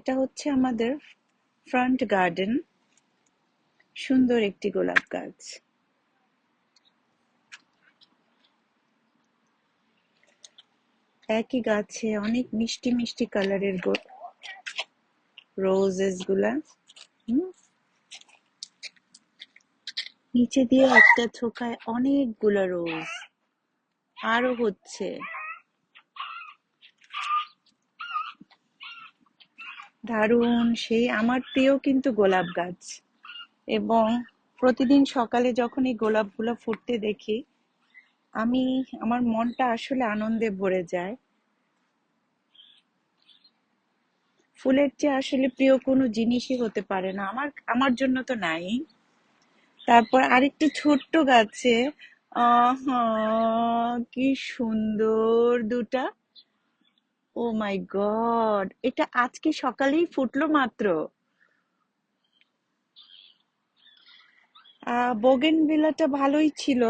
এটা হচ্ছে আমাদের ফ্রন্ট গার্ডেন, সুন্দর একটি গোলাপ গাছ। একই গাছে অনেক মিষ্টি মিষ্টি কালারের রোজেস গুলা। হুম, নিচে দিয়ে একটা থোকায় অনেকগুলা রোজ আরো হচ্ছে। দারুণ, সেই আমার প্রিয় কিন্তু গোলাপ গাছ। এবং প্রতিদিন সকালে যখন এই গোলাপগুলো ফুটতে দেখি, আমি আমার মনটা আসলে আনন্দে ভরে যায়। ফুলের চেয়ে আসলে প্রিয় কোনো জিনিসই হতে পারে না আমার, আমার জন্য তো নাই। তারপর আরেকটি ছোট্ট গাছে, আহা, কি সুন্দর দুটা! ও মাই গড, এটা আজকে সকালেই ফুটলো মাত্র। বোগেনভিলাটা ভালোই ছিল,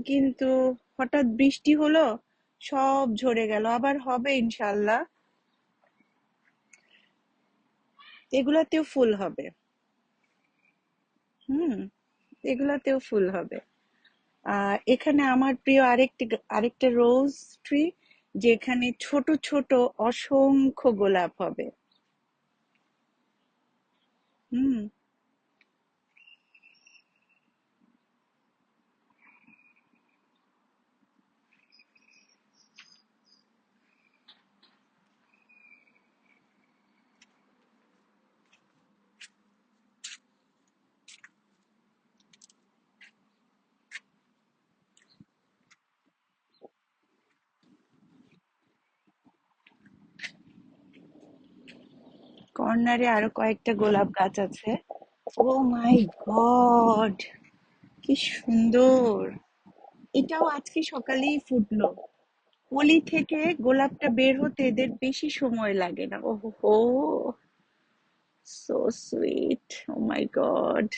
কিন্তু হঠাৎ বৃষ্টি হলো, সব ঝরে গেল। আবার হবে ইনশাল্লাহ, এগুলাতেও ফুল হবে। হুম, এগুলাতেও ফুল হবে। এখানে আমার প্রিয় আরেকটা রোজ ট্রি, যেখানে ছোট ছোট অসংখ্য গোলাপ হবে। হুম। কর্নারে আরো কয়েকটা গোলাপ গাছ আছে। ও মাই গড, কি সুন্দর! এটাও আজকে সকালেই ফুটলো। কলি থেকে গোলাপটা বের হতে এদের বেশি সময় লাগে না। ওহো, so sweet! Oh my god,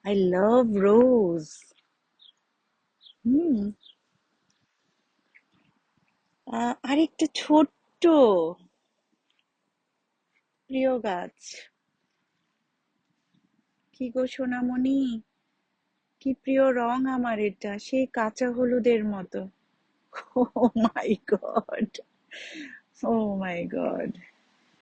I love rose. Hmm. আরেকটা ছোট্ট প্রিয় গাছ। কি গো সোনামণি, কি প্রিয় রং আমার এটা, সেই কাঁচা হলুদের মতো। ও my god, O my god!